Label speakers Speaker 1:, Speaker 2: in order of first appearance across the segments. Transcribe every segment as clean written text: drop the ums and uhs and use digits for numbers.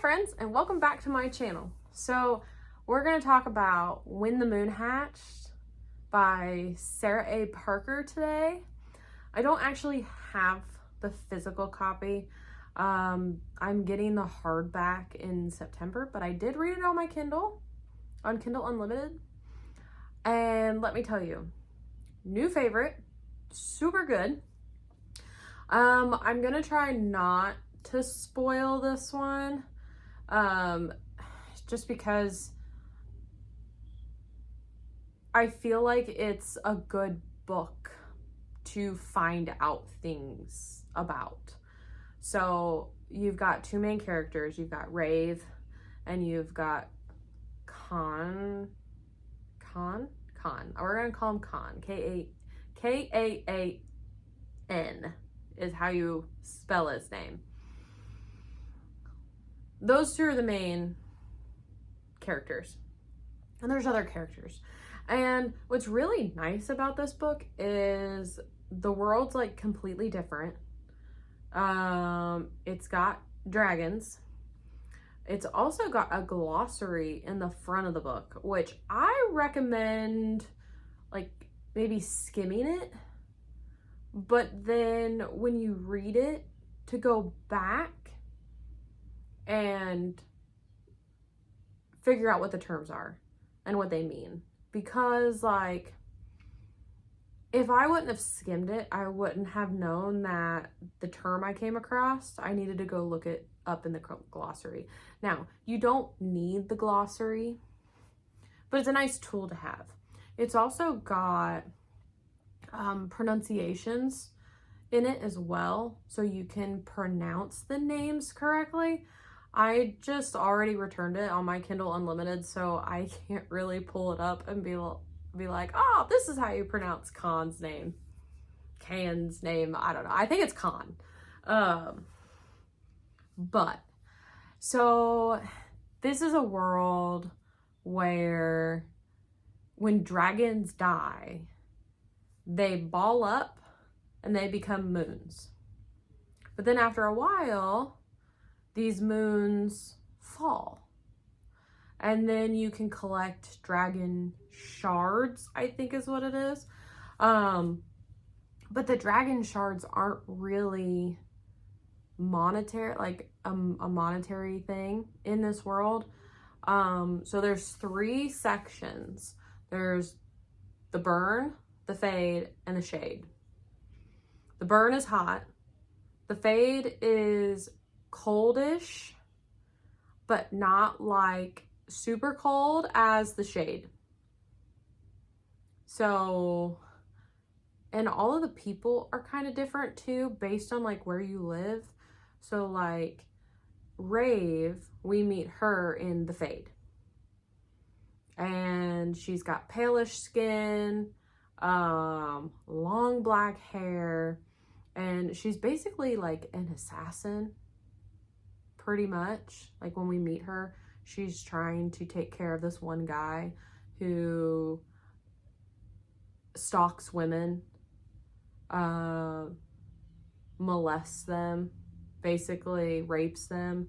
Speaker 1: friends, and welcome back to my channel. So we're going to talk about When the Moon Hatched by Sarah A. Parker today. I don't actually have the physical copy. I'm getting the hardback in September, but I did read it on my Kindle, on Kindle Unlimited. And let me tell you, new favorite, super good. I'm going to try not to spoil this one. Just because I feel like it's a good book to find out things about. So you've got two main characters. You've got Rave and you've got Khan. We're going to call him Khan. K-A-A-N is how you spell his name. Those two are the main characters. And there's other characters. And what's really nice about this book is the world's like completely different. It's got dragons. It's also got a glossary in the front of the book, which I recommend like maybe skimming it. But then when you read it, to go back and figure out what the terms are and what they mean. Because like, if I wouldn't have skimmed it, I wouldn't have known that the term I came across, I needed to go look it up in the glossary. Now, you don't need the glossary, but it's a nice tool to have. It's also got pronunciations in it as well, so you can pronounce the names correctly. I just already returned it on my Kindle Unlimited, so I can't really pull it up and be like, oh, this is how you pronounce Khan's name. Khan's name, I don't know. I think it's Khan. But, so this is a world where when dragons die, they ball up and they become moons. But then after a while, these moons fall. And then you can collect dragon shards, I think is what it is. But the dragon shards aren't really monetary, like a monetary thing in this world. So there's 3 sections. There's the burn, the fade, and the shade. The burn is hot. The fade is coldish, but not like super cold as the shade. So, and all of the people are kind of different too, based on like where you live. So like Rave, we meet her in the fade. And she's got palish skin, long black hair, and she's basically like an assassin, pretty much. Like when we meet her, she's trying to take care of this one guy who stalks women, molests them, basically rapes them,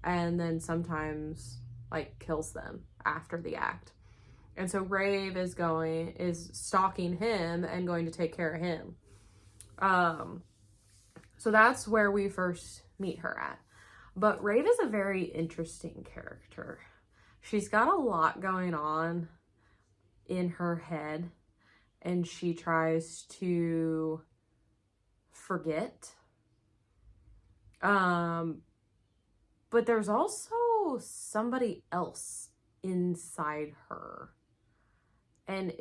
Speaker 1: and then sometimes like kills them after the act. And so Rave is stalking him and going to take care of him. So that's where we first meet her at. But Rave is a very interesting character. She's got a lot going on in her head, and she tries to forget. But there's also somebody else inside her. And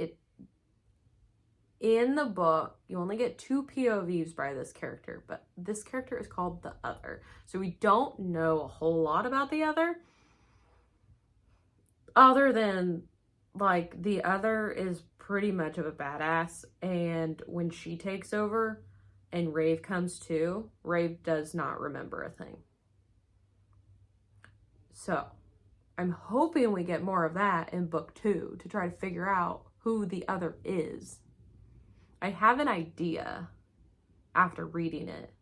Speaker 1: in the book, you only get 2 POVs by this character, but this character is called the Other. So we don't know a whole lot about the other than like the Other is pretty much of a badass. And when she takes over and Rave comes to, Rave does not remember a thing. So I'm hoping we get more of that in book 2 to try to figure out who the Other is. I have an idea after reading it.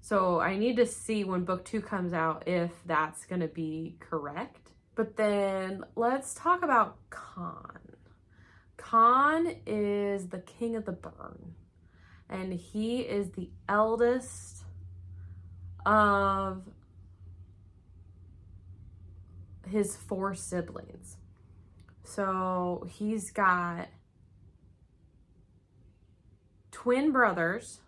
Speaker 1: So I need to see when book 2 comes out if that's going to be correct. But then let's talk about Khan. Khan is the king of the burn, and he is the eldest of his 4 siblings. So he's got twin brothers.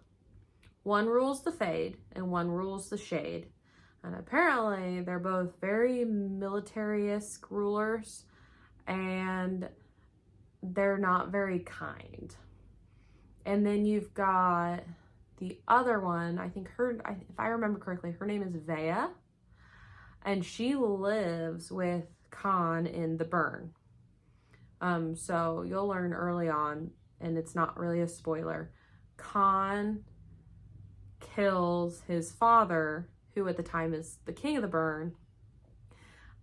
Speaker 1: One rules the Fade and one rules the Shade. And apparently they're both very military-esque rulers, and they're not very kind. And then you've got the other one, I think if I remember correctly, her name is Vea, and she lives with Khan in the burn. So you'll learn early on, and it's not really a spoiler, Khan kills his father, who at the time is the king of the burn,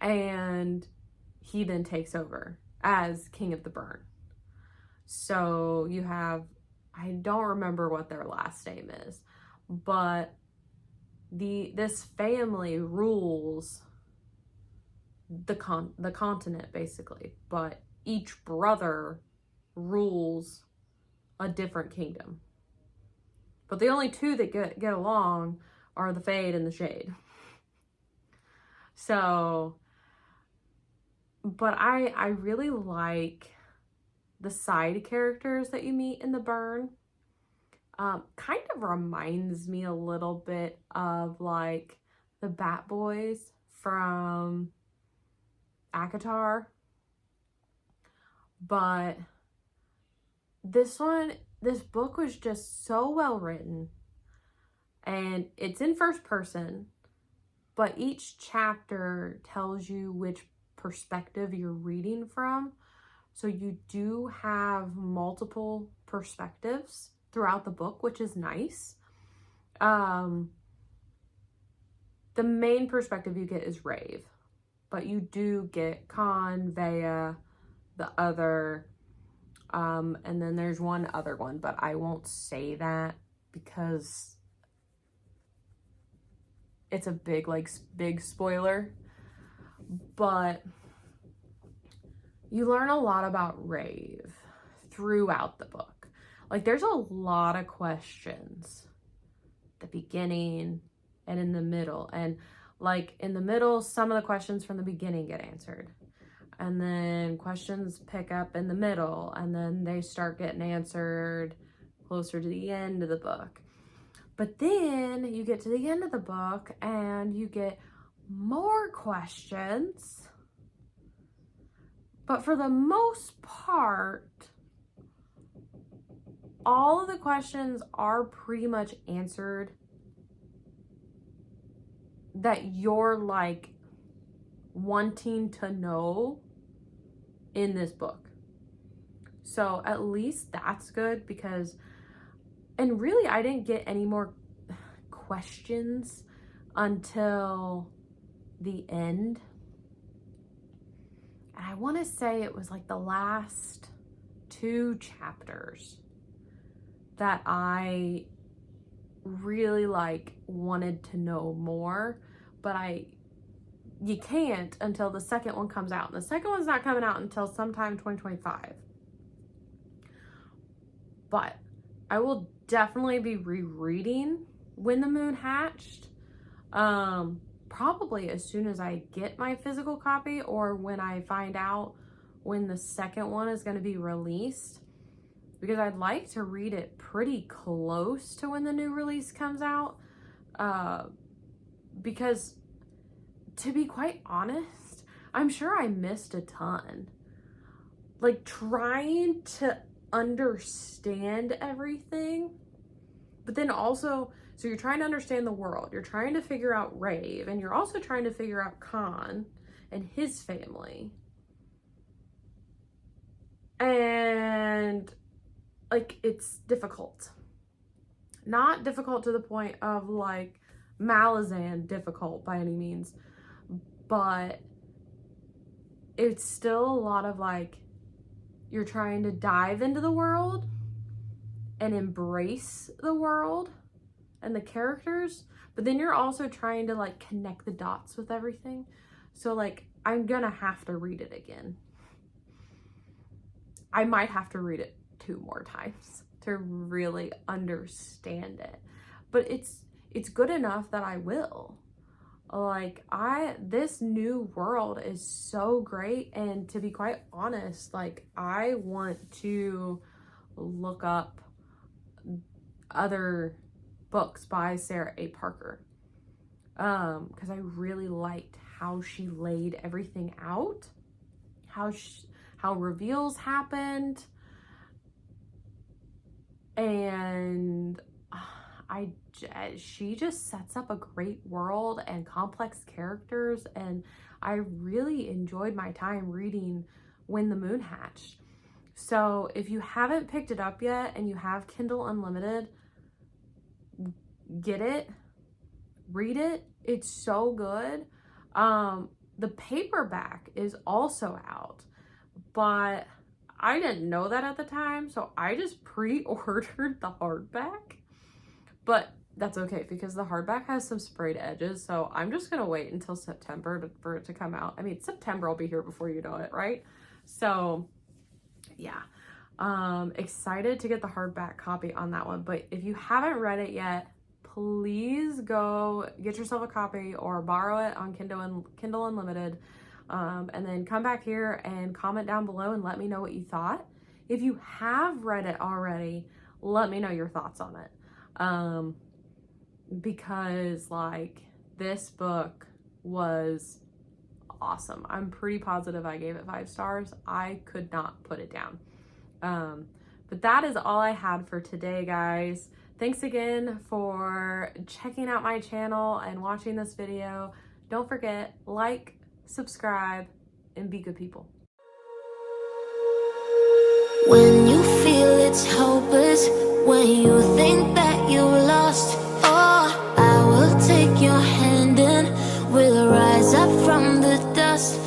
Speaker 1: and he then takes over as king of the burn. So you have, I don't remember what their last name is, but this family rules the continent basically, but each brother rules a different kingdom. But the only 2 that get along are the Fade and the Shade. So, but I really like the side characters that you meet in the burn. Kind of reminds me a little bit of like the Bat Boys from ACOTAR. But this book was just so well written, and it's in first person, but each chapter tells you which perspective you're reading from. So you do have multiple perspectives throughout the book, which is nice. The main perspective you get is Rave, but you do get Khan, Vea, the other, and then there's one other one, but I won't say that because it's a big spoiler. But you learn a lot about Rave throughout the book. Like, there's a lot of questions at the beginning and in the middle, and like in the middle, some of the questions from the beginning get answered, and then questions pick up in the middle, and then they start getting answered closer to the end of the book. But then you get to the end of the book and you get more questions, but for the most part, all of the questions are pretty much answered that you're like wanting to know in this book. So at least that's good, because, and really I didn't get any more questions until the end. And I want to say it was like the last 2 chapters that I really like wanted to know more, but you can't until the second one comes out. And the second one's not coming out until sometime 2025. But I will definitely be rereading When the Moon Hatched. Probably as soon as I get my physical copy, or when I find out when the second one is going to be released, because I'd like to read it pretty close to when the new release comes out. Because to be quite honest, I'm sure I missed a ton. Like, trying to understand everything, but then also, so you're trying to understand the world, you're trying to figure out Rave, and you're also trying to figure out Khan and his family. And like, it's difficult. Not difficult to the point of like Malazan difficult by any means, but it's still a lot of like, you're trying to dive into the world and embrace the world and the characters, but then you're also trying to like connect the dots with everything. So like, I'm gonna have to read it again. I might have to read it 2 more times to really understand it, but it's good enough that I will. Like, this new world is so great, and to be quite honest, like, I want to look up other books by Sarah A. Parker, because I really liked how she laid everything out, how reveals happened, and she just sets up a great world and complex characters, and I really enjoyed my time reading When the Moon Hatched. So if you haven't picked it up yet and you have Kindle Unlimited, get it, read it. It's so good. The paperback is also out, but I didn't know that at the time, so I just pre-ordered the hardback. But that's okay, because the hardback has some sprayed edges, so I'm just gonna wait until September for it to come out. I mean, September will be here before you know it, right? So yeah, excited to get the hardback copy on that one. But if you haven't read it yet, please go get yourself a copy or borrow it on Kindle Unlimited, and then come back here and comment down below and let me know what you thought. If you have read it already, let me know your thoughts on it. Because like, this book was awesome. I'm pretty positive I gave it 5 stars. I could not put it down. But that is all I had for today, guys. Thanks again for checking out my channel and watching this video. Don't forget, like, subscribe, and be good people.
Speaker 2: When you feel it's hopeless, when you think that you lost, oh, I will take your hand and we'll rise up from the dust.